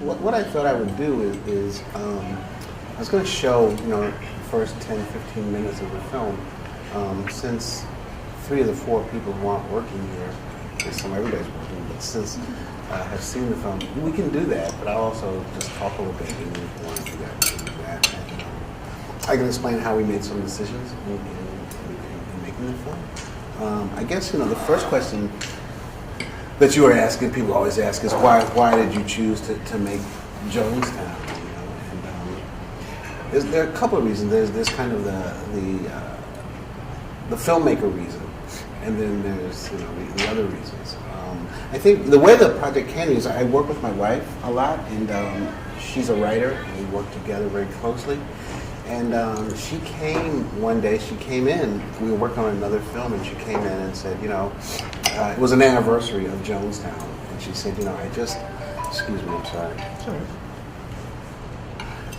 what I thought I would do is I was going to show, the first 10, 15 minutes of the film. Since 3 of the 4 people who aren't working here, everybody's working, but since have seen the film, we can do that, but I'll also just talk a little bit and if you want to do that, we can do that. And, I can explain how we made some decisions in making the film. I guess, the first question that you were asking, people always ask, is why did you choose to make Jonestown? And there are a couple of reasons. There's kind of the filmmaker reason, and then there's the other reasons. I think the way the project came is I work with my wife a lot, and she's a writer, and we work together very closely. And she came one day, we were working on another film, and she came in and said, it was an anniversary of Jonestown. And she said, excuse me, I'm sorry. Sorry.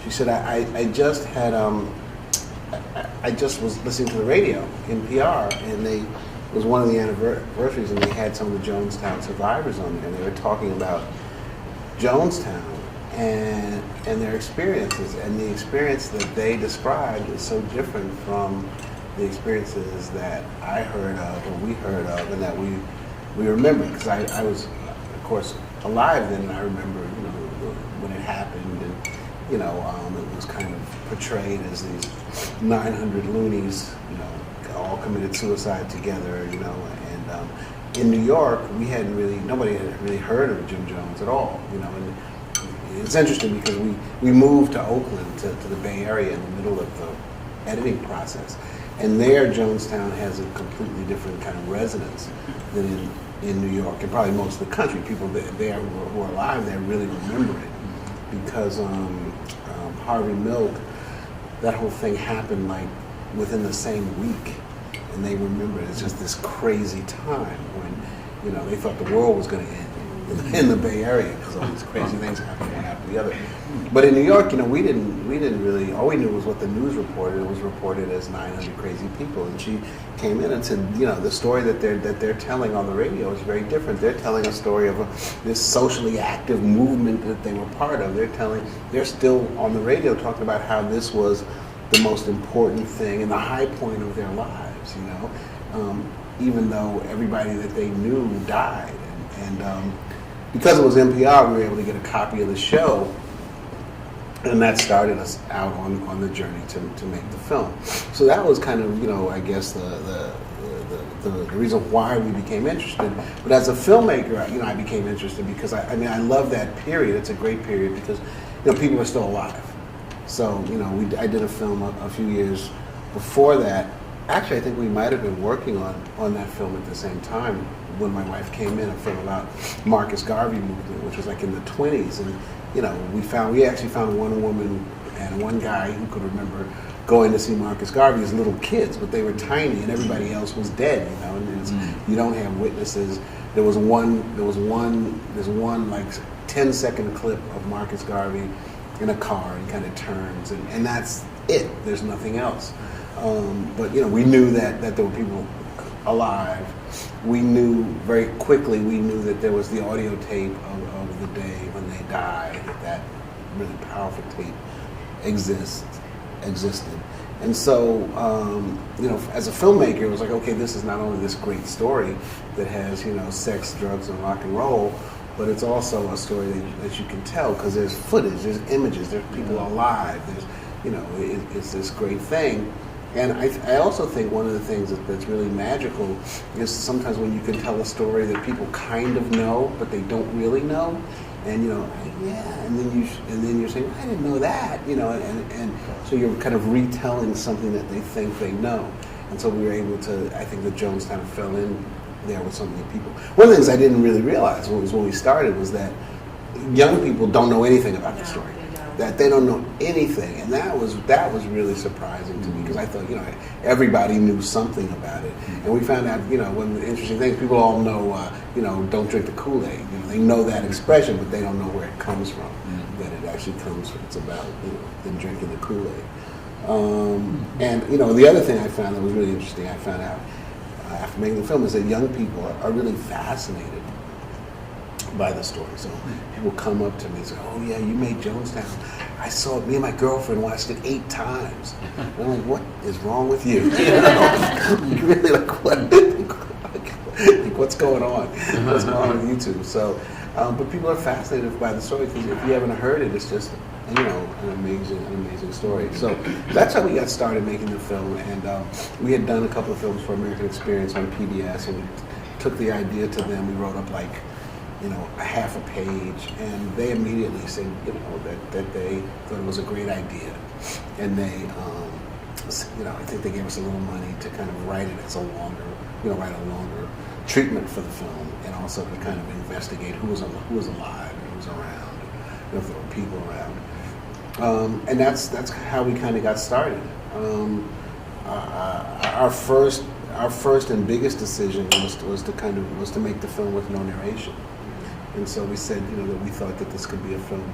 She said, I just had, I just was listening to the radio, NPR, and it was one of the anniversaries, and they had some of the Jonestown survivors on there, and they were talking about Jonestown and their experiences, and the experience that they described is so different from the experiences that I heard of, or we heard of, and that we remember, because I was, of course, alive then, and I remember, when it happened, and, it was kind of portrayed as these 900 loonies, all committed suicide together, and in New York, nobody had really heard of Jim Jones at all, and it's interesting because we moved to Oakland, to the Bay Area in the middle of the editing process. And there, Jonestown has a completely different kind of resonance than in New York, and probably most of the country. People there who are alive there really remember it. Because Harvey Milk, that whole thing happened like within the same week. And they remember it as just this crazy time when, they thought the world was going to end in the Bay Area, because all these crazy things happened one after the other. But in New York, we didn't really, all we knew was what the news reported. It was reported as 900 crazy people. And she came in and said, the story that they're telling on the radio is very different. They're telling a story of this socially active movement that they were part of. They're still on the radio talking about how this was the most important thing and the high point of their lives, even though everybody that they knew died. And because it was NPR, we were able to get a copy of the show, and that started us out on the journey to make the film. So that was kind of, I guess the reason why we became interested. But as a filmmaker, I became interested because I love that period. It's a great period because people are still alive. So I did a film a few years before that. Actually, I think we might have been working on that film at the same time when my wife came in, a film about Marcus Garvey movement, which was like in the 20s. And, we actually found one woman and one guy who could remember going to see Marcus Garvey as little kids, but they were tiny and everybody else was dead, and you don't have witnesses. There's one like 10-second clip of Marcus Garvey in a car and kind of turns, and that's it. There's nothing else. But we knew that there were people alive. We knew very quickly. We knew that there was the audio tape of the day when they died. That really powerful tape existed. And so, as a filmmaker, it was like, okay, this is not only this great story that has sex, drugs, and rock and roll, but it's also a story that you can tell because there's footage, there's images, there's people alive. There's it's this great thing. And I also think one of the things that's really magical is sometimes when you can tell a story that people kind of know, but they don't really know, and and then you're saying, I didn't know that, and so you're kind of retelling something that they think they know, and so we were able to. I think that Jonestown fell in there with so many people. One of the things I didn't really realize when we started was that young people don't know anything about the story. That they don't know anything, and that was really surprising to me because I thought everybody knew something about it, and we found out one of the interesting things, people all know don't drink the Kool-Aid. They know that expression, but they don't know where it comes from. That it actually comes from. It's about them drinking the Kool-Aid. And the other thing I found that was really interesting, I found out after making the film, is that young people are really fascinated by the story. So people come up to me and say, "Oh yeah, you made Jonestown. I saw it. Me and my girlfriend watched it 8 times." And I'm like, "What is wrong with you?" Really, like what? Like, what's going on? What's going on with YouTube? So, but people are fascinated by the story because if you haven't heard it, it's just an amazing story. So that's how we got started making the film, and we had done a couple of films for American Experience on PBS, and we took the idea to them. We wrote up like, a half a page, and they immediately said, that they thought it was a great idea, and they, I think they gave us a little money to kind of write it as a longer treatment for the film, and also to kind of investigate who was alive, who was around, if there were people around, and that's how we kind of got started. Our first and biggest decision was to make the film with no narration. And so we said, that we thought that this could be a film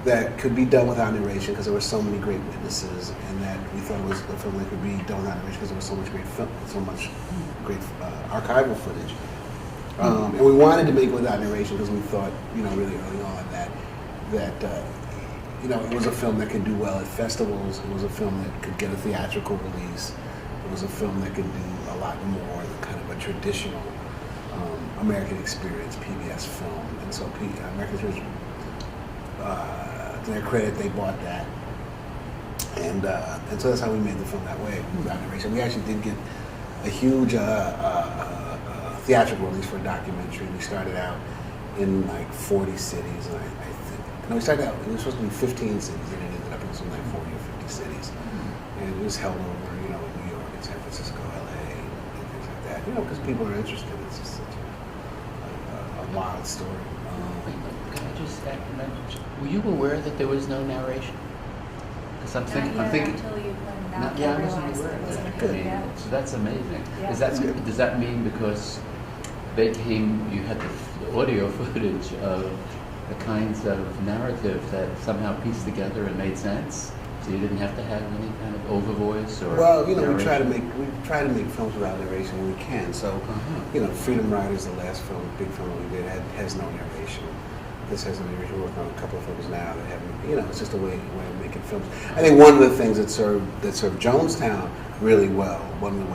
that could be done without narration because there were so many great witnesses, and that we thought it was a film that could be done without narration because there was so much great archival footage. And we wanted to make it without narration because we thought, really early on that it was a film that could do well at festivals. It was a film that could get a theatrical release. It was a film that could do a lot more than kind of a traditional American Experience PBS film. And so American Experience, to their credit, they bought that. And so that's how we made the film that way, without narration. We actually did get a huge theatrical release for a documentary. We started out in like 40 cities, and I think, no, we started out, it was supposed to be 15 cities, and it ended up in something like 40 or 50 cities. And it was held over, in New York and San Francisco, LA, and things like that, because people are interested. It's just such a wild story. Can I just add, were you aware that there was no narration? Because I'm thinking. Until you pointed out, Yeah, I I wasn't realized aware there of wasn't that. a video. So that's amazing. Yeah. Does that mean because you had the audio footage of the kinds of narrative that somehow pieced together and made sense? So you didn't have to have any kind of overvoice or narration? we try to make films without narration when we can. So, Freedom Riders, the last big film we did, has no narration. This has no narration. We're working on a couple of films now that haven't. It's just a way of making films. I think one of the things that served Jonestown really well, one of the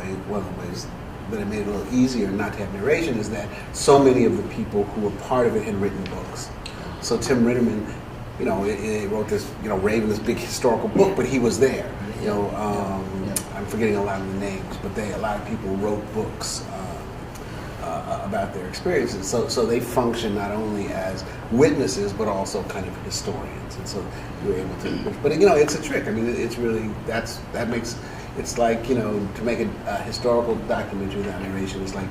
ways that it made it a little easier not to have narration is that so many of the people who were part of it had written books. So Tim Ritterman, he wrote this, Raven, this big historical book, but he was there. I'm forgetting a lot of the names, but a lot of people wrote books about their experiences. So they function not only as witnesses, but also kind of historians. And so you're able to, but it's a trick. I mean, it's really, it's like, to make a historical documentary without narration is like,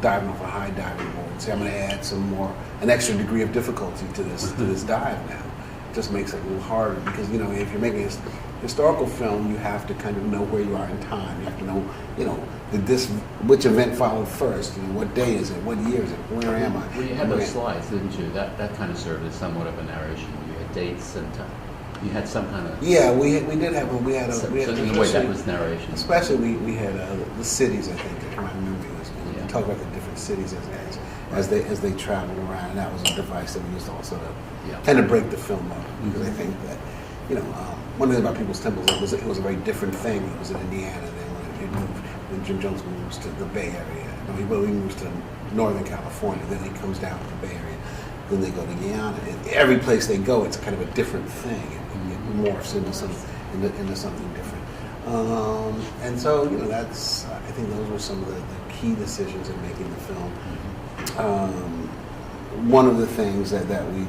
diving off a high diving board and say, I'm going to add an extra degree of difficulty to this dive now. It just makes it a little harder because, if you're making a historical film, you have to kind of know where you are in time. You have to know, which event followed first, what day is it, what year is it, where am I? Well, you had those slides, didn't you? That kind of served as somewhat of a narration. You had dates and time. You had some kind of... Yeah, we had a... So in a way, that was narration. Especially we had the cities, I think, if I remember. We talked about the different cities as they traveled around, and that was a device that we used also to kind of break the film up. Because I think that, one thing about People's Temples, it was a very different thing. It was in Indiana, then when Jim Jones moves to the Bay Area. He moves to Northern California, then he comes down to the Bay Area. Then they go to Guyana. And every place they go, it's kind of a different thing. It morphs into something different. And so, I think those were some of the key decisions in making the film. One of the things that we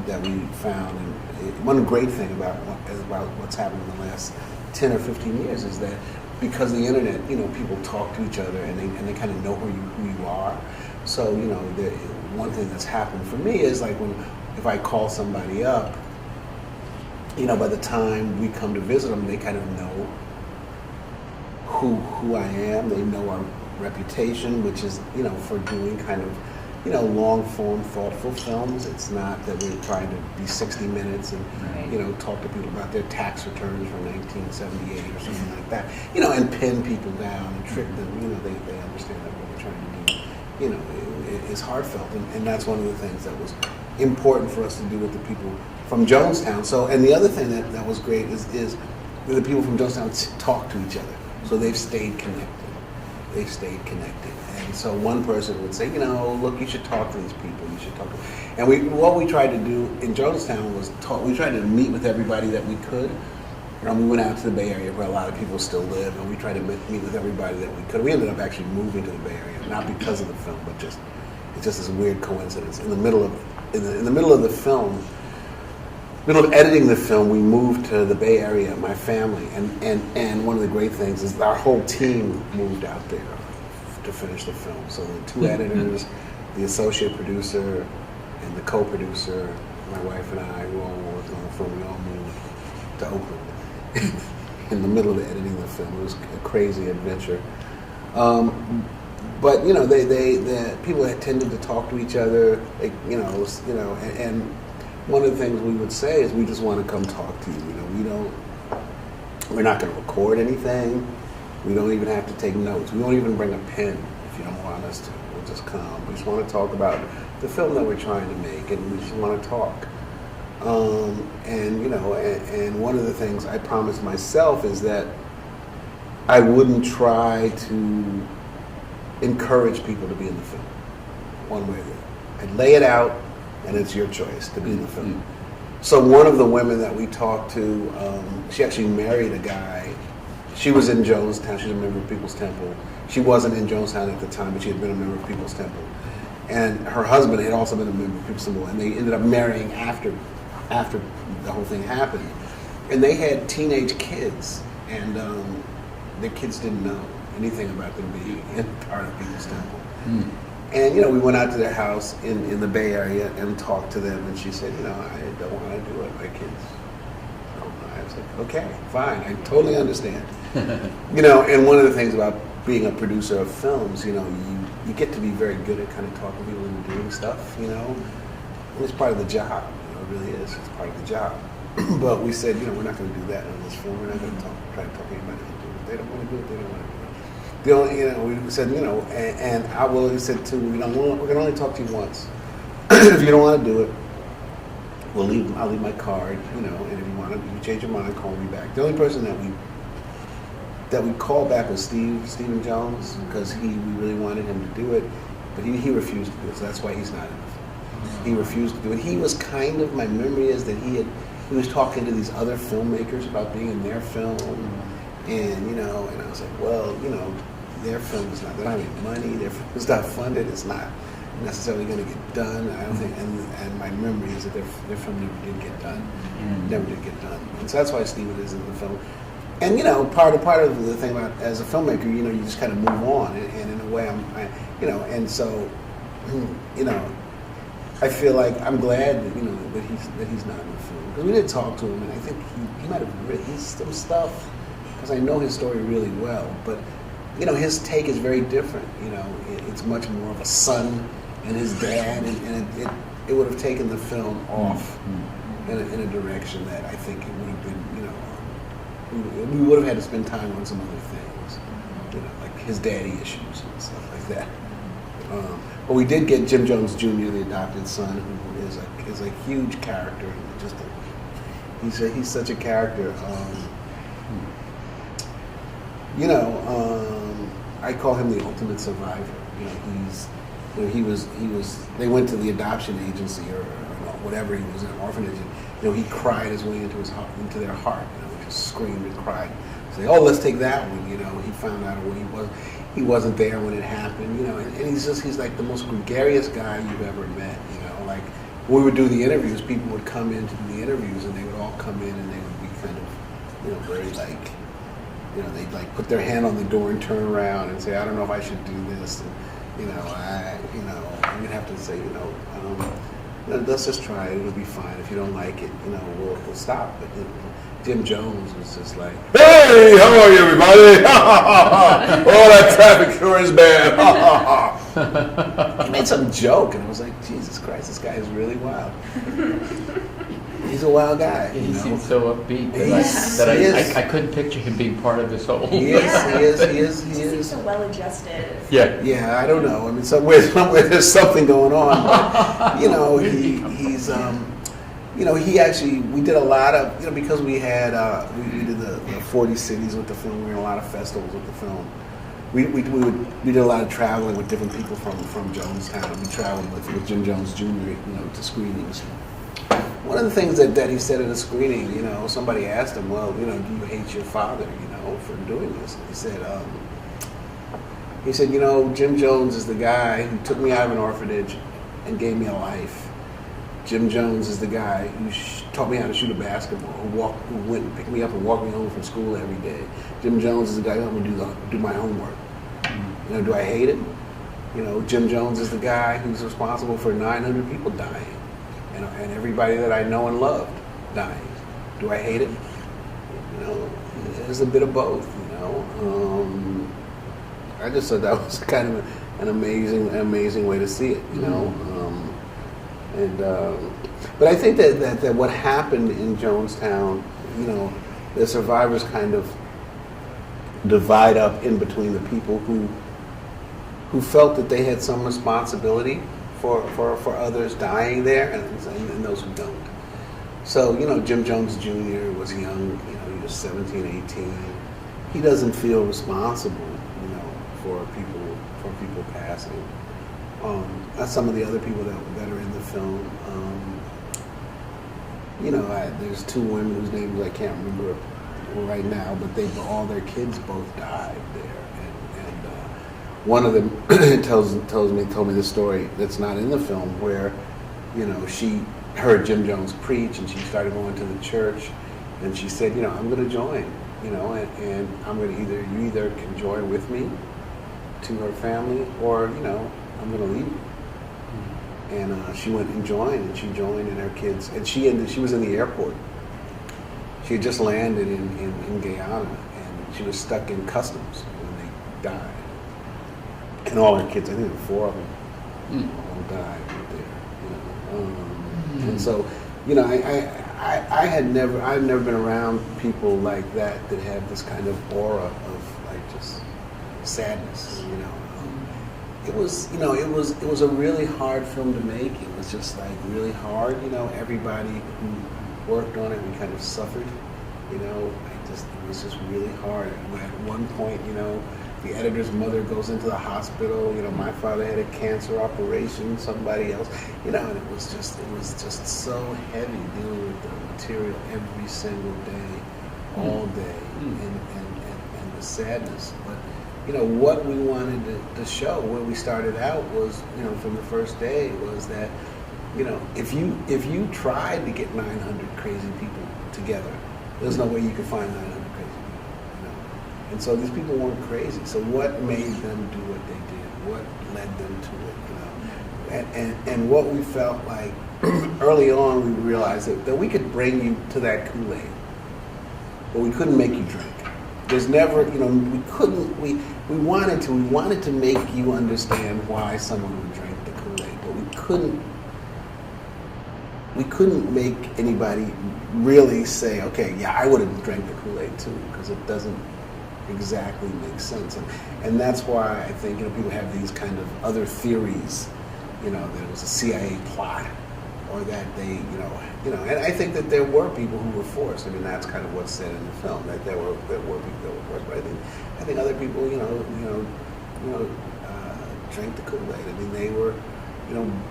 found, and one great thing about what's happened in the last 10 or 15 years is that because of the internet, people talk to each other and they kind of know who you are. So, one thing that's happened for me is like if I call somebody up, by the time we come to visit them, they kind of know who I am. They know our reputation, which is, for doing kind of, long form, thoughtful films. It's not that we're trying to be 60 minutes and, talk to people about their tax returns from 1978 or something like that, and pin people down and trick them. They understand that what we're trying to do, is heartfelt, and that's one of the things that was important for us to do with the people from Jonestown. So, and the other thing that was great is the people from Jonestown talk to each other, so they've stayed connected. They've stayed connected, and so one person would say, look, you should talk to these people. You should talk to. And what we tried to do in Jonestown was we tried to meet with everybody that we could. We went out to the Bay Area where a lot of people still live, and we tried to meet with everybody that we could. We ended up actually moving to the Bay Area, not because of the film, but it's just this weird coincidence. In the middle of the film, middle of editing the film, we moved to the Bay Area, my family, and one of the great things is our whole team moved out there to finish the film. So the two editors, the associate producer, and the co-producer, my wife and I, who all worked on the film, we all moved to Oakland in the middle of editing the film. It was a crazy adventure. But the people had tended to talk to each other, and one of the things we would say is we just want to come talk to you. We're not going to record anything. We don't even have to take notes. We won't even bring a pen if you don't want us to. We'll just come. We just want to talk about the film that we're trying to make, and we just want to talk. And one of the things I promised myself is that I wouldn't try to encourage people to be in the film, one way or the other. I'd lay it out, and it's your choice to be in the film. Mm-hmm. So one of the women that we talked to, she actually married a guy. She was in Jonestown. She was a member of People's Temple. She wasn't in Jonestown at the time, but she had been a member of People's Temple. And her husband had also been a member of People's Temple, and they ended up marrying after the whole thing happened. And they had teenage kids, and the kids didn't know anything about them being in part of People's Temple. Mm. And we went out to their house in the Bay Area and talked to them, and she said, I don't want to do it. My kids. I was like, okay, fine. I totally understand. And one of the things about being a producer of films, you get to be very good at kind of talking people into doing stuff, and it's part of the job. It really is. It's part of the job. But we said, we're not going to do that in this film. We're not going to try to talk anybody into do it. They don't want to do it. They don't want to do it. The only, we said, and I will said too, we're going to only talk to you once. If you don't want to do it, I'll leave my card, and if you change your mind, call me back. The only person that we called back was Stephen Jones, because we really wanted him to do it, but he refused to do it, so that's why he's not in the film. He refused to do it. He was kind of, my memory is that he was talking to these other filmmakers about being in their film, and and I was like, well, their film is not, they don't have any money, their film is not funded, it's not necessarily going to get done. I don't think, and my memory is that their film never did get done, and so that's why Stephen is in the film. And part of the thing about as a filmmaker, you just kind of move on, and in a way, and so, I feel like I'm glad that he's not in the film, because we did talk to him, and I think he might have written some stuff, because I know his story really well, but his take is very different. It's much more of a son and his dad, and it would have taken the film off in a direction that I think it would have been, we would have had to spend time on some other things, like his daddy issues and stuff like that. But we did get Jim Jones Jr., the adopted son, who is a huge character. He's such a character. I call him the ultimate survivor. They went to the adoption agency or whatever, he was in an orphanage, and he cried his way into their heart. Just screamed and cried. Say, oh, let's take that one. He found out when he wasn't there when it happened. And he's like the most gregarious guy you've ever met. Like when we would do the interviews, people would come in to do the interviews, and they would all come in and they would be kind of, very like, they'd like put their hand on the door and turn around and say, I don't know if I should do this. And, I'm gonna have to say, let's just try it. It'll be fine. If you don't like it, we'll stop. But Jim Jones was just like, hey, how are you, everybody? Oh, that traffic sure is bad. He made some joke, and I was like, Jesus Christ, this guy is really wild. he's a wild guy. He you know? seems so upbeat that, He I, is. I couldn't picture him being part of this whole. He is. He He is. seems so well-adjusted. Yeah. Yeah, I don't know. I mean, somewhere there's something going on. But, you know, he's you know, he actually, we did a lot of, you know, because we had, we did the 40 cities with the film, we were in a lot of festivals with the film. We did a lot of traveling with different people from Jonestown. We traveled with Jim Jones Jr., you know, to screenings. One of the things that he said at a screening, you know, somebody asked him, well, you know, do you hate your father, you know, for doing this? And he said, you know, Jim Jones is the guy who took me out of an orphanage and gave me a life. Jim Jones is the guy who taught me how to shoot a basketball, who went and picked me up and walked me home from school every day. Jim Jones is the guy who helped me do my homework. You know, do I hate him? You know, Jim Jones is the guy who's responsible for 900 people dying, and everybody that I know and loved dying. Do I hate him? You know, there's a bit of both. You know, I just thought that was kind of an amazing way to see it. You know. But I think that what happened in Jonestown, you know, the survivors kind of divide up in between the people who felt that they had some responsibility for others dying there, and those who don't. So, you know, Jim Jones Jr. was young, you know, he was 17, 18. He doesn't feel responsible, you know, for people passing. Some of the other people that are in the film, you know, there's two women whose names I can't remember right now, but all their kids both died there, and one of them told me this story that's not in the film, where, you know, she heard Jim Jones preach and she started going to the church, and she said, you know, I'm going to join, you know, and I'm going to you either can join with me to her family, or, you know, I'm going to leave you. And she went and joined, and her kids, and she was in the airport. She had just landed in Guyana, and she was stuck in customs when they died. And all her kids, I think there were 4 of them, all died there. You know? And so, you know, I've never been around people like that have this kind of aura of like just sadness, you know. It was, you know, it was a really hard film to make. It was just like really hard, you know. Everybody who worked on it, we kind of suffered, you know. It was just really hard. At one point, you know, the editor's mother goes into the hospital. You know, my father had a cancer operation. Somebody else, you know, and it was just so heavy dealing with the material every single day, all day, and the sadness, but. You know, what we wanted to show when we started out was, you know, from the first day, was that, you know, if you tried to get 900 crazy people together, there's no way you could find 900 crazy people, you know. And so these people weren't crazy. So what made them do what they did? What led them to it, you know? And what we felt like early on, we realized that we could bring you to that Kool-Aid, but we couldn't make you drink. There's never, you know, we wanted to make you understand why someone would drink the Kool-Aid, but we couldn't make anybody really say, okay, yeah, I would have drank the Kool-Aid too, because it doesn't exactly make sense. And that's why I think, you know, people have these kind of other theories, you know, that it was a CIA plot, or that they, you know, and I think that there were people who were forced. I mean, that's kind of what's said in the film, that there were people that were forced. But I think other people, you know, drank the Kool-Aid. I mean,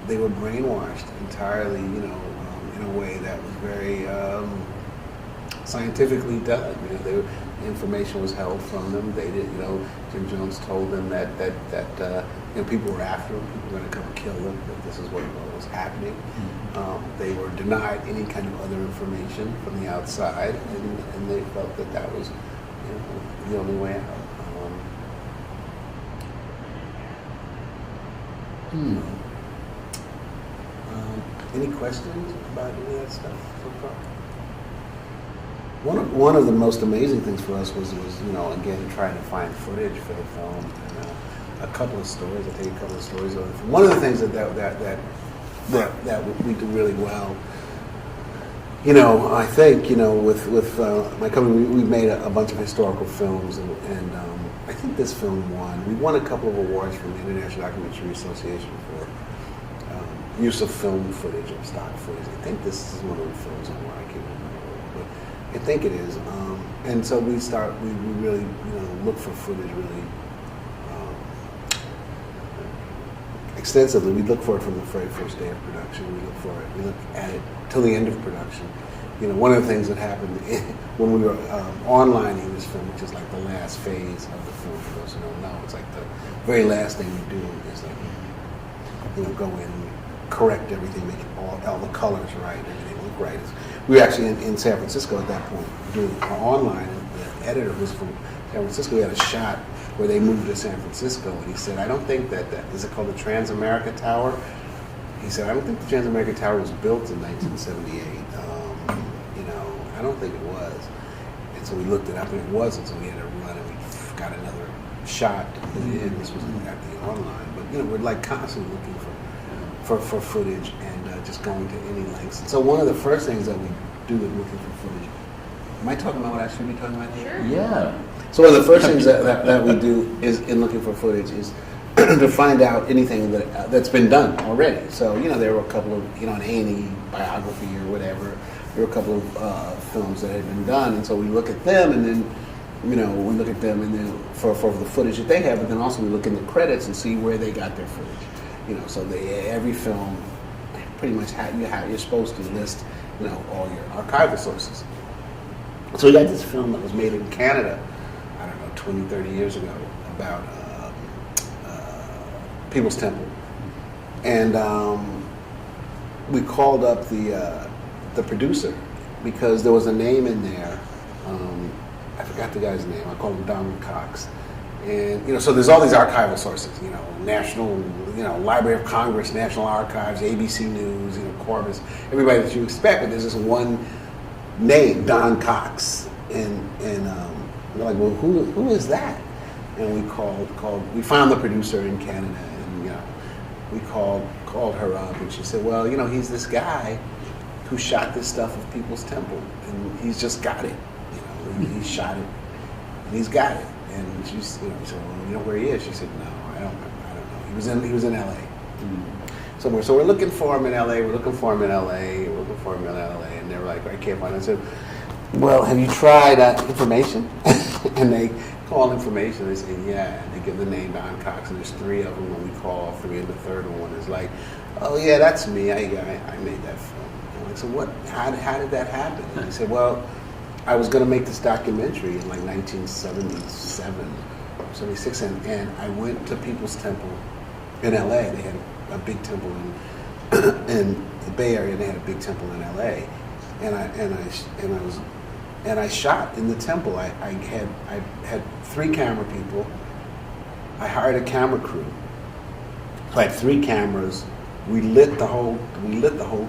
they were brainwashed entirely, you know, in a way that was very scientifically done. You know, the information was held from them. They did, you know, Jim Jones told them that you know, people were after them, people were going to come kill them, that this is what was happening. They were denied any kind of other information from the outside, and they felt that was, you know, the only way out. Any questions about any of that stuff so far? One of the most amazing things for us was you know, again, trying to find footage for the film, and a couple of stories. I think a couple of stories of the film. One of the things that we do really well I think, with my company, we've made a bunch of historical films, and I think this film won. We won a couple of awards from the International Documentary Association for use of film footage and stock footage. I think this is one of the films I won. I can't remember, but I think it is. And so we really, look for footage really extensively. We look for it from the very first day of production. We look at it till the end of production. One of the things that happened when we were onlining this film, which is like the last phase of the film, for those who don't know, it's like the very last thing we do is like, go in, correct everything, make it all the colors right, everything look right. We were actually in San Francisco at that point doing our online, and the editor was from San Francisco. We had a shot where they moved to San Francisco, and he said, I don't think that is it called the Transamerica Tower? He said, I don't think the Transamerica Tower was built in 1978. I don't think it was. And so we looked it up, and it wasn't, so we had to run, and we got another shot to put it in. This was at the online. But, we're like constantly looking for footage and just going to any lengths. And so one of the first things that we do with looking for footage, am I talking about what I should be talking about here? Sure. Yeah. So one of the first things that we do is in looking for footage is to find out anything that's been done already. So, there were a couple of, an A&E biography or whatever. There were a couple of films that had been done, and so we look at them, and then, we look at them, and then for the footage that they have, but then also we look in the credits and see where they got their footage. So every film, pretty much you're supposed to list, all your archival sources. So we got this film that was made in Canada, I don't know, 20, 30 years ago, about People's Temple. And we called up the producer because there was a name in there. I forgot the guy's name. I called him Donald Cox. And, so there's all these archival sources, National, Library of Congress, National Archives, ABC News, Corvus, everybody that you expect, but there's this one name, Don Cox. And we're like, well, who is that? And we found the producer in Canada, and, we called her up, and she said, well, he's this guy who shot this stuff of People's Temple, and he's just got it. He shot it, and he's got it. And she said, well, you know where he is? She said, no, I don't know. He was in L.A. Somewhere. So we're looking for him in L.A. We're looking for him in L.A. We're looking for him in L.A. And they were like, I can't find him. I said, well, have you tried information? And they call information. They say, yeah. And they give the name Don Cox, and there's 3 of them. When we call 3, and the third one is like, oh yeah, that's me. I made that film. And I said, what? How did that happen? And he said, well, I was going to make this documentary in like 1977, 76, and I went to People's Temple in L.A. They had a big temple in the Bay Area. They had a big temple in L.A. And I shot in the temple. I had 3 camera people. I hired a camera crew. So I had 3 cameras. We lit the whole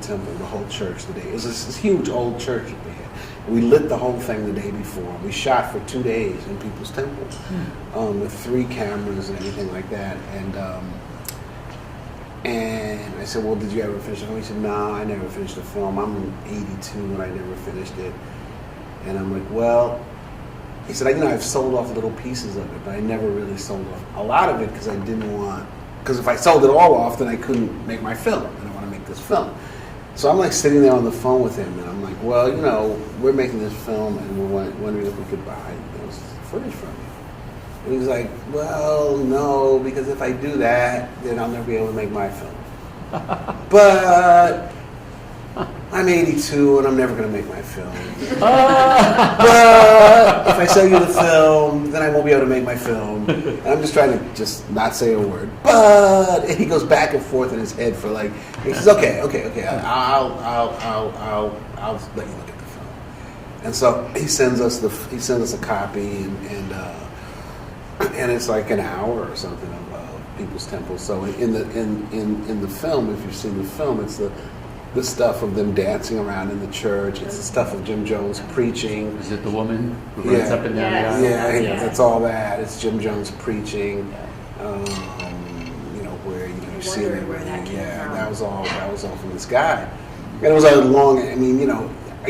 temple, the whole church the day. It was this huge old church that they had. We lit the whole thing the day before. We shot for 2 days in People's Temple with 3 cameras and everything like that. And I said, well, did you ever finish the film? He said, no, I never finished the film. I'm in 82 and I never finished it. And I'm like, well, he said, I've sold off little pieces of it, but I never really sold off a lot of it because because if I sold it all off, then I couldn't make my film, and I want to make this film. So I'm like sitting there on the phone with him, and I'm like, well, we're making this film, and we're wondering if we could buy footage from you. And he's like, well, no, because if I do that, then I'll never be able to make my film. But I'm 82, and I'm never going to make my film. But if I sell you the film, then I won't be able to make my film. And I'm just trying to just not say a word. But and he goes back and forth in his head for like. He says, okay. I'll let you look at the film. And so he sends us a copy, and it's like an hour or something of People's Temple. So in the film, if you've seen the film, it's the stuff of them dancing around in the church. It's the stuff of Jim Jones preaching. Is it the woman who runs up and down the aisle? Yeah, it's all that. It's Jim Jones preaching. Where you see them. Where that came from. That was all from this guy. And it was a long. I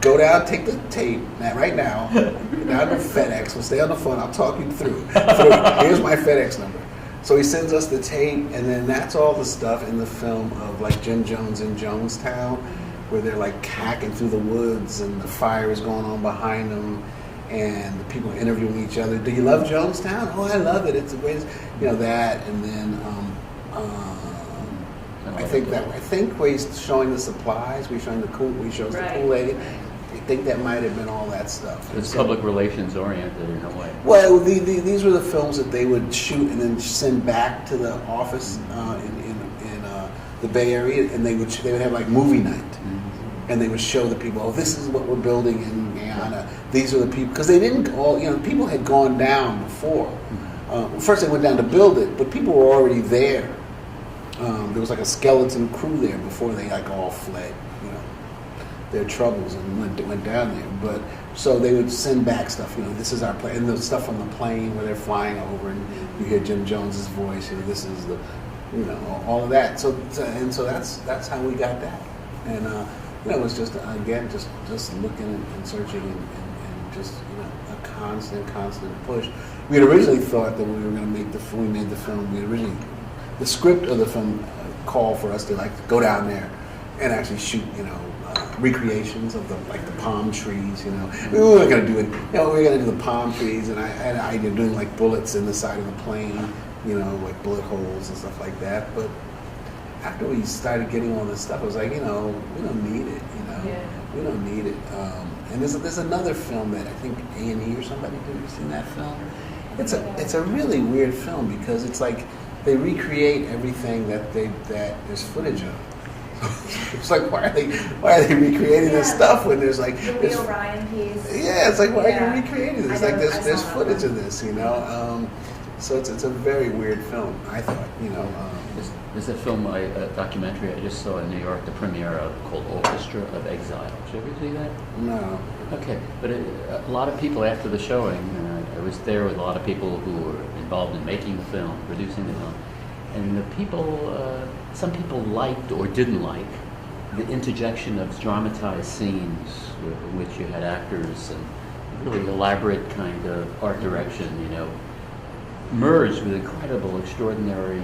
go down, take the tape right now, down to FedEx. We'll stay on the phone. I'll talk you through. Here's my FedEx number. So he sends us the tape, and then that's all the stuff in the film of like Jim Jones in Jonestown, where they're like hacking through the woods and the fire is going on behind them, and the people interviewing each other. Do you love Jonestown? Oh, I love it. It's the greatest. That, and then I think where he's showing the supplies, we showing the shows the Kool-Aid. I think that might have been all that stuff. It's public relations oriented in a way. Well, these were the films that they would shoot and then send back to the office in the Bay Area, and they would have like movie night, and they would show the people, oh, this is what we're building in Guyana. These are the people, because they didn't all, people had gone down before. First they went down to build it, but people were already there. There was like a skeleton crew there before they like all fled, their troubles and went down there. But so they would send back stuff. This is our plane, and the stuff on the plane where they're flying over, and you hear Jim Jones's voice. This is the, all of that. So that's how we got that. And it was just again just looking and searching and just a constant push. We had originally thought that when we were going to make we made the film. The script of the film called for us to go down there and actually shoot, recreations of the palm trees. We weren't going to do it. We were going to do the palm trees, and I had an idea of doing like bullets in the side of the plane, like bullet holes and stuff like that. But after we started getting all this stuff, I was like, we don't need it. We don't need it. And there's another film that I think A&E or somebody did. Have you seen that film? It's a really weird film because it's like they recreate everything that there's footage of. It's like why are they recreating this stuff when there's like the Leo Ryan piece? Yeah, it's like why are you recreating this? Like there's footage of this, So it's a very weird film. I thought, There's a film, a documentary I just saw in New York, the premiere of, called Orchestra of Exile. Did you ever see that? No. Okay, but a lot of people after the showing, I was there with a lot of people who were involved in making the film, producing the film, and the people, some people liked or didn't like the interjection of dramatized scenes in which you had actors and really elaborate kind of art direction, merged with incredible, extraordinary,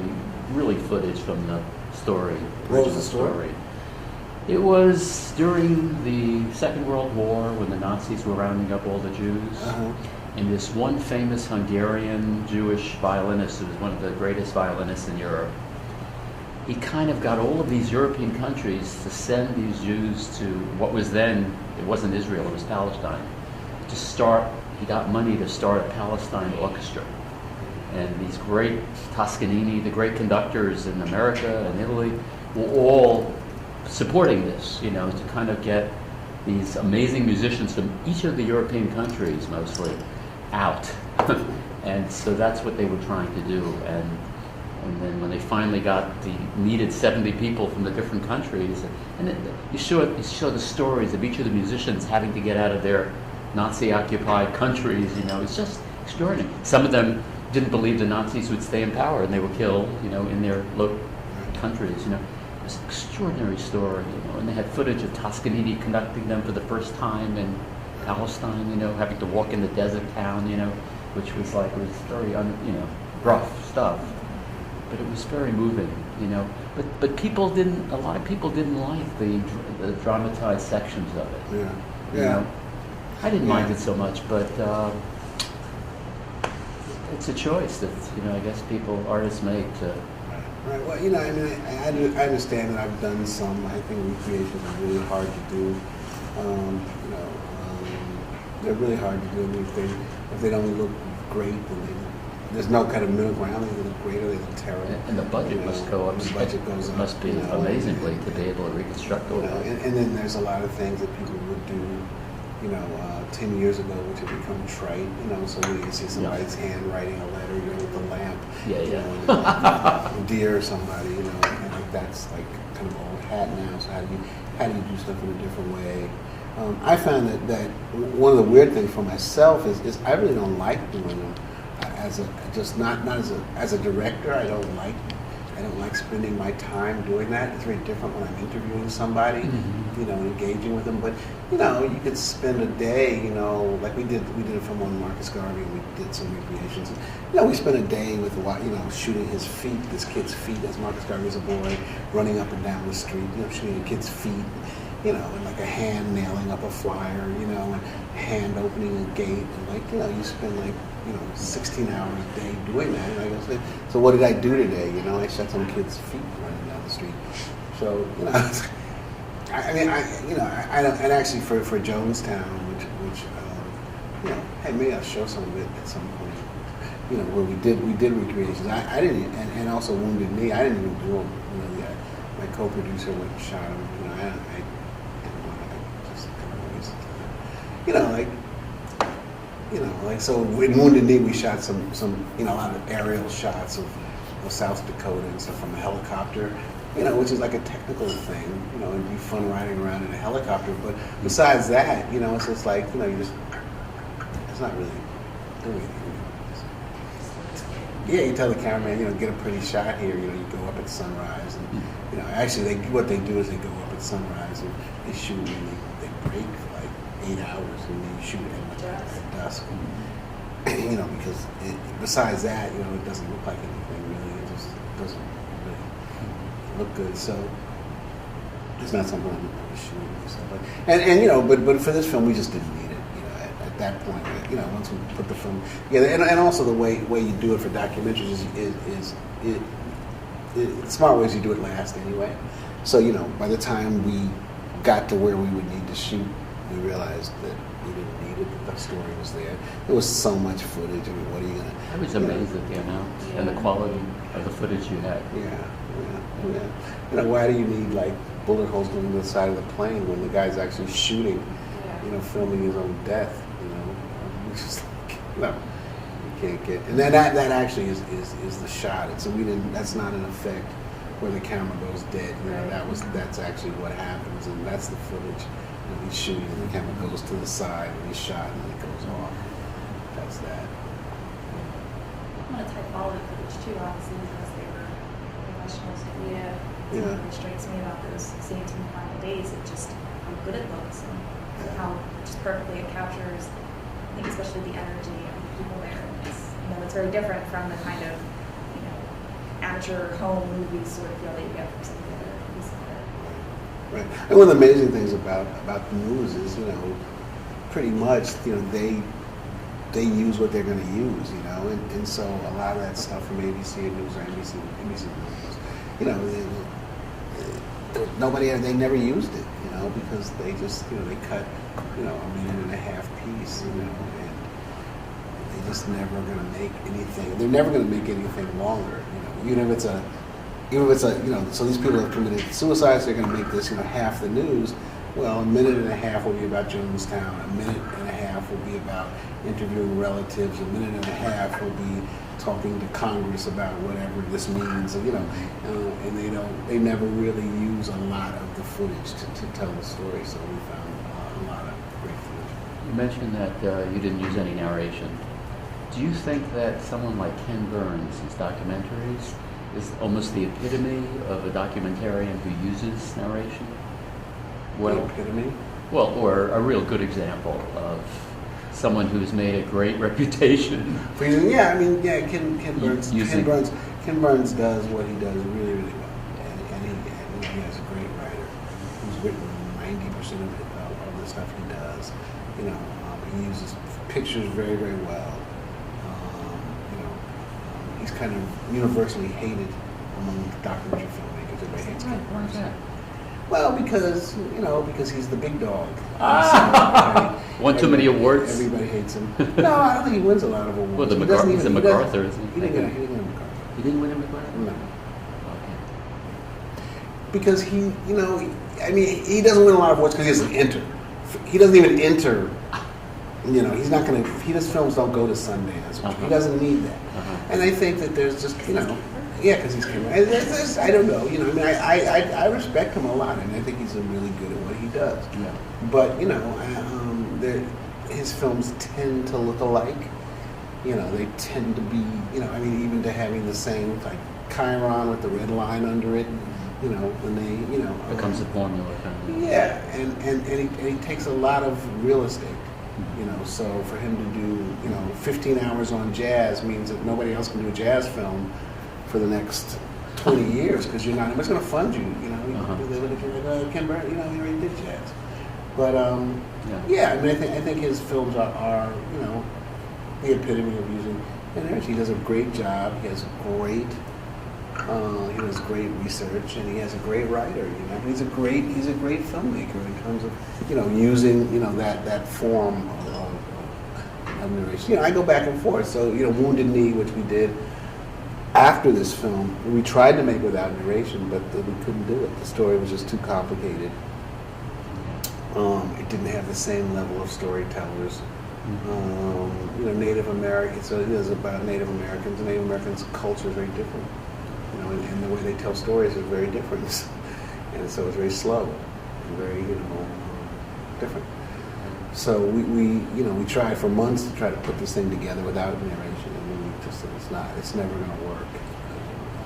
really footage from the story. What was the story? It was during the Second World War when the Nazis were rounding up all the Jews. Uh-huh. And this one famous Hungarian Jewish violinist, who was one of the greatest violinists in Europe, he kind of got all of these European countries to send these Jews to what was then, it wasn't Israel, it was Palestine, he got money to start a Palestine orchestra. And these great Toscanini, the great conductors in America and Italy, were all supporting this, to kind of get these amazing musicians from each of the European countries, mostly, out. And so that's what they were trying to do. And then when they finally got the needed 70 people from the different countries, and you show the stories of each of the musicians having to get out of their Nazi-occupied countries, it's just extraordinary. Some of them didn't believe the Nazis would stay in power, and they were killed, in their local countries, It was an extraordinary story, and they had footage of Toscanini conducting them for the first time in Palestine, having to walk in the desert town, which was very, rough stuff. But it was very moving, But a lot of people didn't like the dramatized sections of it. Yeah. I didn't mind it so much, but it's a choice that I guess artists make to. Right. Well, I understand that I've done some. I think recreations are really hard to do. They're really hard to do. If they don't look great, then there's no kind of middle ground. They look great or they look terrible. And the budget must go up. The budget goes up. Must be amazingly to be able to reconstruct all that. And then there's a lot of things that people would do, 10 years ago, which have become trite, so when you see somebody's hand writing a letter, with the lamp, and deer or somebody, I think that's like kind of old hat now. So how do you do stuff in a different way? I found that one of the weird things for myself is I really don't like doing them as a director. I don't like I don't like spending my time doing that. It's very different when I'm interviewing somebody, Mm-hmm. you know, engaging with them. But, you know, you could spend a day, you know, like we did a film on Marcus Garvey, and we did some recreations. You know, we spent a day with, you know, shooting his feet, this kid's feet, as Marcus Garvey as a boy, running up and down the street, you know, shooting a kid's feet, you know, and like a hand nailing up a flyer, you know, and hand opening a gate, and like, you know, you spend like, you know, 16 hours a day doing that. And I go, so what did I do today? You know, I shot some kid's feet running down the street. So, you know, I mean, I don't, and actually for Jonestown, which you know, hey, maybe I'll show some of it at some point. You know, where we did recreations. I didn't, and also Wounded Knee. I didn't even do them. You know, yeah, my co-producer went and shot them. You know, I just kind of wasted time. You know, like. You know, like, so in Wounded Knee, we shot some, you know, a lot of aerial shots of South Dakota and stuff from a helicopter, you know, which is like a technical thing, you know, it'd be fun riding around in a helicopter. But besides that, you know, it's just like, you know, it's not really doing anything. Yeah, you tell the cameraman, you know, get a pretty shot here, you know, you go up at sunrise. And, you know, actually, what they do is they go up at sunrise and they shoot and they break for like 8 hours and they shoot at dusk. You know, because besides that, you know, it doesn't look like anything really. It just doesn't really look good. So it's not something I'm shooting and stuff. And you know, but for this film, we just didn't need it. You know, at that point, you know, once we put the film together, and also the way you do it for documentaries is the smart ways you do it last anyway. So you know, by the time we got to where we would need to shoot, we realized that we didn't need it. The story was there. There was so much footage. I mean, what are you gonna? I was amazed at the amount and the quality of the footage you had. Yeah. You know, why do you need like bullet holes going to the side of the plane when the guy's actually shooting? You know, filming his own death. You know, it's just like, no, you can't get. And then that actually is the shot. And so we didn't. That's not an effect where the camera goes dead. You know, that's actually what happens, and that's the footage. You know, he's shooting, and the camera goes to the side, and he's shot, and then it goes off. That's that. I'm gonna type all the footage too, obviously, because they were professionals. Yeah. Something that strikes me about those scenes from the final days, it just how good it looks and how just perfectly it captures, I think, especially the energy of the people there. It's, you know, it's very different from the kind of, you know, amateur home movies sort of feel that you get from some of the other movies out there. Right. And one of the amazing things about the news is, you know, pretty much, you know, they use what they're going to use, you know, and so a lot of that stuff from ABC News or NBC News, you know, they never used it, you know, because they just, you know, they cut, you know, a minute and a half piece, you know, and they just never going to make anything. They're never going to make anything longer, you know, even if it's a, you know, so these people have committed suicide, so they're going to make this, you know, half the news. Well, a minute and a half will be about Jonestown. A minute and a half will be about interviewing relatives. A minute and a half will be talking to Congress about whatever this means. You know, and they never really use a lot of the footage to tell the story. So we found a lot of great footage. You mentioned that you didn't use any narration. Do you think that someone like Ken Burns, his documentaries, is almost the epitome of a documentarian who uses narration? Well, epitome? Well, or a real good example of someone who's made a great reputation. Yeah, I mean, yeah, Ken Burns. Using- Ken Burns does what he does really, really well, and he has a great writer who's written 90% of the stuff he does. You know, he uses pictures very, very well. You know, he's kind of universally hated among documentary filmmakers. Everybody hates Ken Burns. Well, because he's the big dog. Won too many awards? Everybody hates him. No, I don't think he wins a lot of awards. Well, he's a MacArthur, isn't he? He didn't win a MacArthur. He didn't win a MacArthur? No. Okay. Because he doesn't win a lot of awards because he doesn't enter. He doesn't even enter. You know, he's not going to. His films don't go to Sundance. He doesn't need that. And I think that there's just, you know. Yeah, because he's Cameron. I don't know. You know, I mean, I respect him a lot, and I think he's really good at what he does. Yeah. But you know, his films tend to look alike. You know, they tend to be. You know, I mean, even to having the same like Chiron with the red line under it. You know, when they, you know, Becomes a formula kind of. yeah, and he takes a lot of real estate. You know, so for him to do, you know, 15 hours on jazz means that nobody else can do a jazz film for the next 20 years because you're not. Nobody's going to fund you. You know, they look at you like, Ken Burns, you know, he already did jazz. But yeah, I mean, I think his films are you know, the epitome of using energy. He does a great job. He has great research, and he has a great writer. You know, he's a great filmmaker in terms of, you know, using, you know, that form of narration. You know, I go back and forth. So, you know, Wounded Knee, which we did after this film, we tried to make without narration, but we couldn't do it. The story was just too complicated. It didn't have the same level of storytellers. You know, Native American. So it is about Native Americans. Native Americans' culture is very different. You know, and the way they tell stories is very different, and so it's very slow and very, you know, different. So we tried for months to try to put this thing together without narration, and we just said it's never going to work.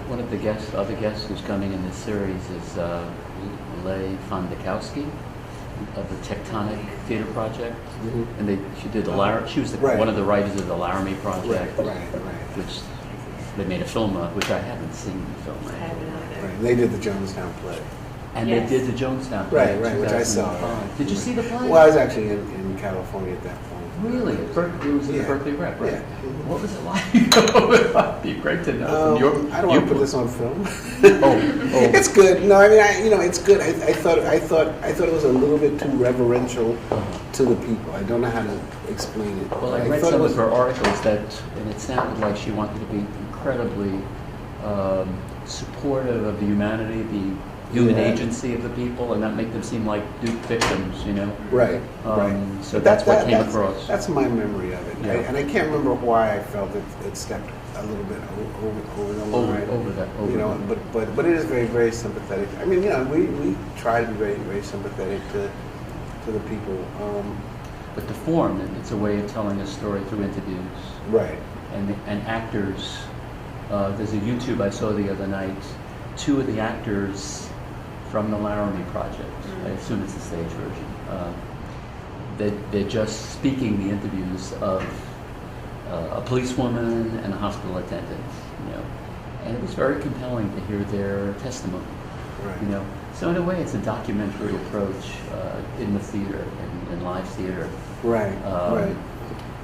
One of the other guests who's coming in this series is Leigh Fondakowski of the Tectonic Theater Project, and she did she was one of the writers of the Laramie Project, which they made a film of, which I haven't seen the film. I haven't either. Right. They did the Jonestown play. And Yes. they did the Jonestown play, Right, which I saw. Did you see the play? Well, I was actually in California at that point. Really? It was in the Yeah. Berkeley Rep, right? Yeah. What was it like? It might be great to know. I don't want to put this on film. Oh. It's good. No, I mean, it's good. I thought it was a little bit too reverential to the people. I don't know how to explain it. Well, I read some of her articles and it sounded like she wanted to be incredibly supportive of the humanity, the human agency of the people, and not make them seem like duped victims, you know? Right. So that's what came across. That's my memory of it. Yeah. And I can't remember why I felt it stepped a little bit over the line. Over you know, but it is very, very sympathetic. I mean, you know, we try to be very, very sympathetic to the people. But the form, it's a way of telling a story through interviews. Right. And actors, there's a YouTube I saw the other night, 2 of the actors from the Laramie Project, I assume it's the stage version, they're just speaking the interviews of a policewoman and a hospital attendant, you know, and it was very compelling to hear their testimony, Right. you know. So in a way, it's a documentary approach in the theater, in live theater. Right. Right.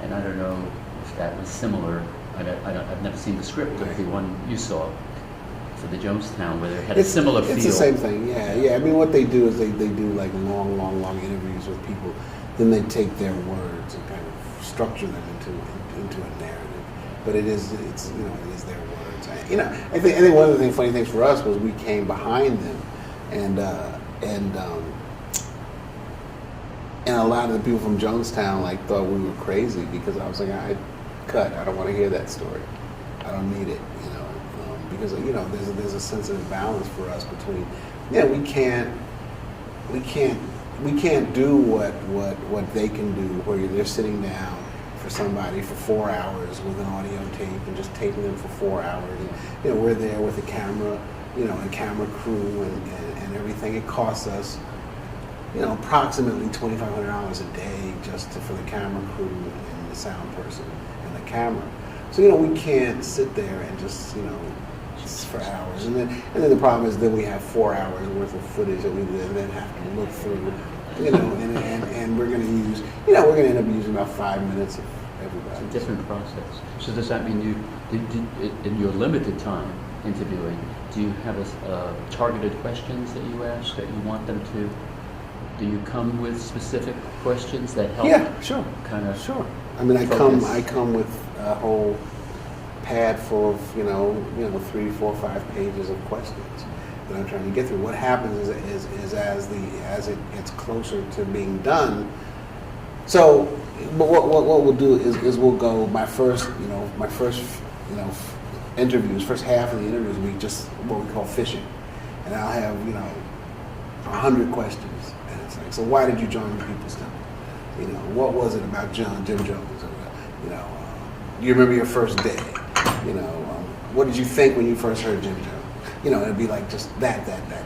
And I don't know if that was similar. I've never seen the script of the one you saw for the Jonestown, where they had a similar feel. It's the same thing, yeah. I mean, what they do is they do like long interviews with people. Then they take their words and kind of structure them into a narrative. But it's their words. I think one of the funny things for us was we came behind them, and a lot of the people from Jonestown like thought we were crazy because I was like, I don't want to hear that story. I don't need it, you know. Because, you know, there's a sensitive balance for us between, we can't do what they can do, where they're sitting down for somebody for 4 hours with an audio tape and just taping them for 4 hours. And, you know, we're there with a camera, you know, and camera crew and everything. It costs us, you know, approximately $2,500 a day just for the camera crew and the sound person and the camera. So, you know, we can't sit there and just, you know, for hours, and then the problem is then we have 4 hours worth of footage that we then have to look through, you know, and we're going to use, you know, we're going to end up using about 5 minutes of everybody. It's a different process. So does that mean in your limited time interviewing, do you have targeted questions that you ask that you want them to? Do you come with specific questions that help? Yeah, sure. Sure. I mean, I come with a whole pad full of, you know, 3, 4, 5 pages of questions that I'm trying to get through. What happens is as it gets closer to being done. So, but what we'll do is we'll go my first interviews, first half of the interviews, we just what we call fishing, and I'll have 100 questions, and it's like, so why did you join the People's Temple? You know, what was it about Jim Jones? You know, do you remember your first day? You know, what did you think when you first heard Jim Jones? You know, it'd be like just that. Yeah.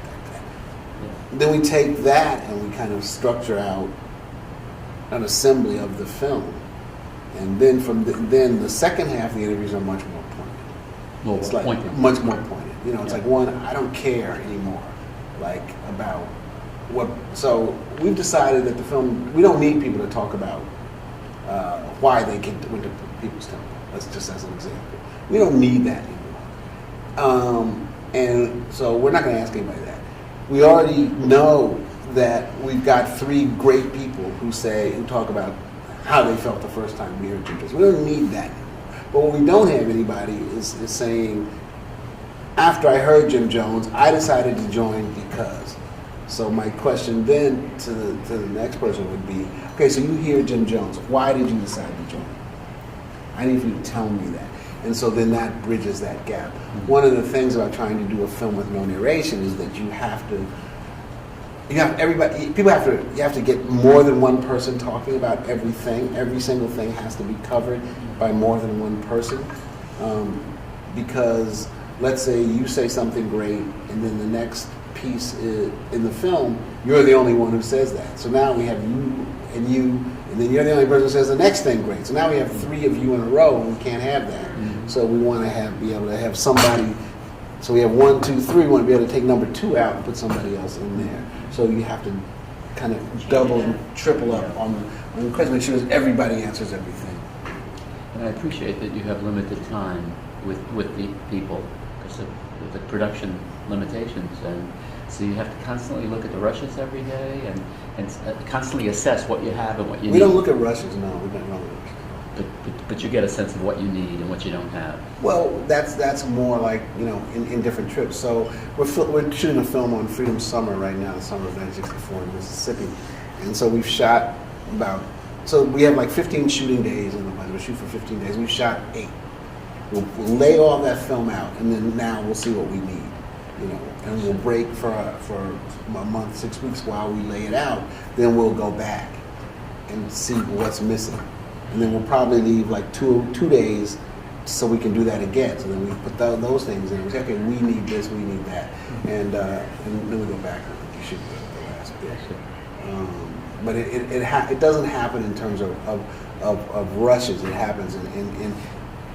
Then we take that and we kind of structure out an assembly of the film. And then then the second half of the interviews are much more pointed. Well, It's like pointed. much more pointed. You know, it's Yeah. like one, I don't care anymore, like about what. So we've decided that the film, we don't need people to talk about why they went to People's Temple. That's just as an example. We don't need that anymore. And so we're not going to ask anybody that. We already know that we've got 3 great people who talk about how they felt the first time we heard Jim Jones. We don't need that anymore. But what we don't have anybody is saying, after I heard Jim Jones, I decided to join because. So my question then to the next person would be, okay, so you hear Jim Jones. Why did you decide to join? I need you to tell me that. And so then that bridges that gap. One of the things about trying to do a film with no narration is that you have to get more than one person talking about everything. Every single thing has to be covered by more than one person. Because let's say you say something great and then the next piece in the film, you're the only one who says that. So now we have you, and then you're the only person who says the next thing great. So now we have 3 of you in a row, and we can't have that. Mm-hmm. So we want to be able to have somebody. So we have 1, 2, 3. We want to be able to take number 2 out and put somebody else in there. So you have to kind of double and triple up on the question, make sure that everybody answers everything. And I appreciate that you have limited time with the people because of the production limitations, and so you have to constantly look at the rushes every day and constantly assess what you have and what you need. We don't look at rushes, no. We don't look at rushes. But you get a sense of what you need and what you don't have. Well, that's more like, you know, in different trips. So we're shooting a film on Freedom Summer right now, the summer of 1964 in Mississippi, and so we've shot so we have like 15 shooting days in the place. We'll shoot for 15 days. We've shot 8. We'll lay all that film out, and then now we'll see what we need, you know, and we'll break for a month, 6 weeks while we lay it out. Then we'll go back and see what's missing, and then we'll probably leave like two days so we can do that again. So then we put those things in. We say, okay, we need this, we need that, and then we go back and you should do the last bit. But it doesn't happen in terms of rushes. It happens in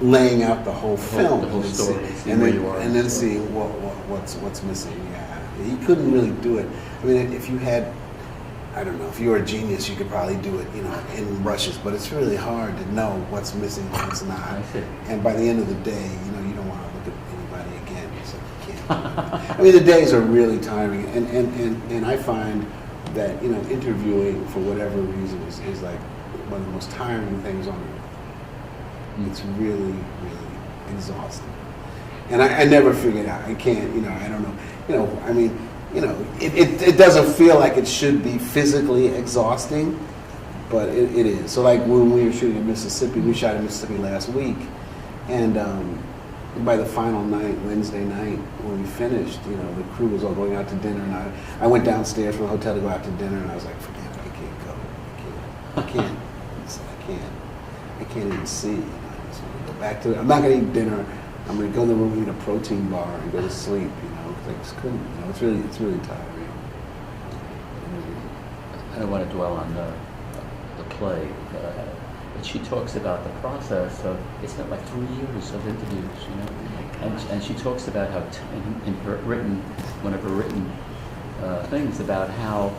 laying out the whole film, the whole story, and then seeing what's missing. Yeah, he couldn't really do it. I mean, if you had, I don't know, if you were a genius, you could probably do it, you know, in rushes. But it's really hard to know what's missing and what's not. I see. And by the end of the day, you know, you don't want to look at anybody again, so you can't. I mean, the days are really tiring, and I find that, you know, interviewing for whatever reason is like one of the most tiring things on earth. It's really, really exhausting. And I never figured out. I can't, you know, I don't know. You know, I mean, you know, it doesn't feel like it should be physically exhausting, but it is. So like when we were shooting in Mississippi, we shot in Mississippi last week, and by the final night, Wednesday night, when we finished, you know, the crew was all going out to dinner, and I went downstairs from the hotel to go out to dinner, and I was like, forget it, I can't go. I can't. I can't even see. You know, so I'm gonna go back to. I'm not gonna eat dinner. I'm gonna go in the room and eat a protein bar and go to sleep. You know, because I just couldn't. You know, it's really tiring. I don't want to dwell on the play, but she talks about the process of, it's been like 3 years of interviews, you know, and she talks about how in her written, one of her written things about how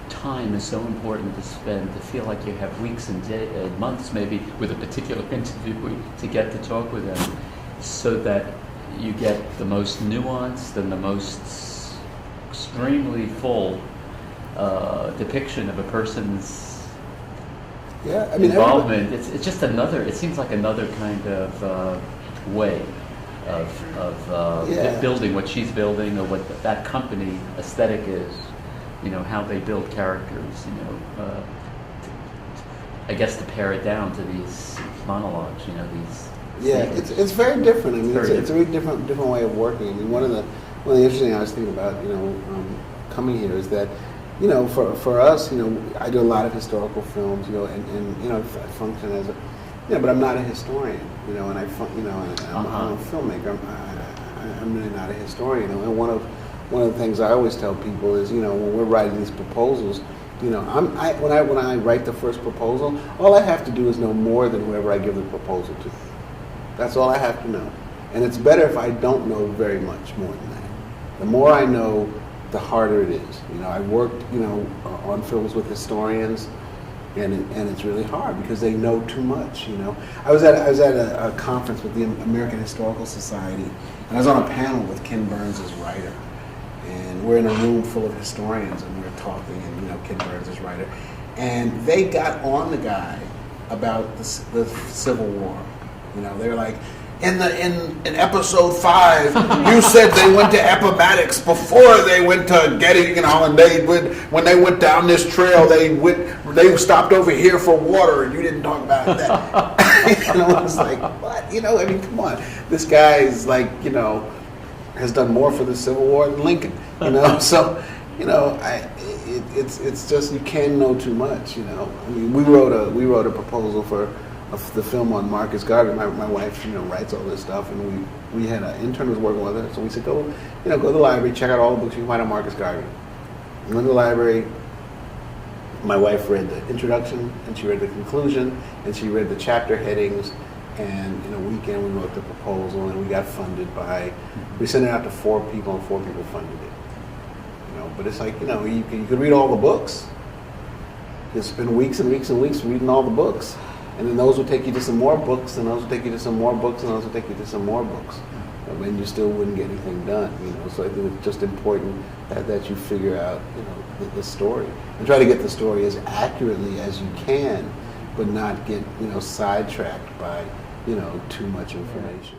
time is so important to spend, to feel like you have weeks and months maybe with a particular interview to get to talk with them, so that you get the most nuanced and the most extremely full depiction of a person's involvement. It's just another. It seems like another kind of way of building what she's building, or what that company aesthetic is. You know, how they build characters. You know, I guess to pare it down to these monologues. You know, these. Yeah, it's very different. I mean, it's a very different way of working. I mean, one of the interesting things I was thinking about, you know, coming here is that, you know, for us, you know, I do a lot of historical films, you know, and you know, I function as a, you know, but I'm not a historian. you know, and I'm a filmmaker. I'm really not a historian. And one of the things I always tell people is, you know, when we're writing these proposals, you know, when I write the first proposal, all I have to do is know more than whoever I give the proposal to. That's all I have to know. And it's better if I don't know very much more than that. The more I know, the harder it is. You know, I worked, you know, on films with historians, and it's really hard because they know too much. You know, I was at a conference with the American Historical Society, and I was on a panel with Ken Burns as writer, and we're in a room full of historians, and we're talking, and you know, Ken Burns is writer, and they got on the guy about the Civil War. You know, they were like, in episode 5, you said they went to Appomattox before they went to Getty, you know, and when they went down this trail, they stopped over here for water, and you didn't talk about that. You know, it's like, what? You know, I mean, come on, this guy is like, you know, has done more for the Civil War than Lincoln. You know, so, you know, it's just you can't know too much. You know, I mean, we wrote a proposal for the film on Marcus Garvey. My wife, you know, writes all this stuff, and we had an intern who was working with her, so we said, go to the library, check out all the books you can find on Marcus Garvey. We went to the library. My wife read the introduction, and she read the conclusion, and she read the chapter headings, and in a weekend we wrote the proposal, and we got funded we sent it out to 4 people, and 4 people funded it. You know, but it's like, you know, you could read all the books. You spend weeks and weeks and weeks reading all the books. And then those will take you to some more books, and those will take you to some more books, and those will take you to some more books. And you still wouldn't get anything done, you know. So I think it's just important that you figure out, you know, the story. And try to get the story as accurately as you can, but not get, you know, sidetracked by, you know, too much information.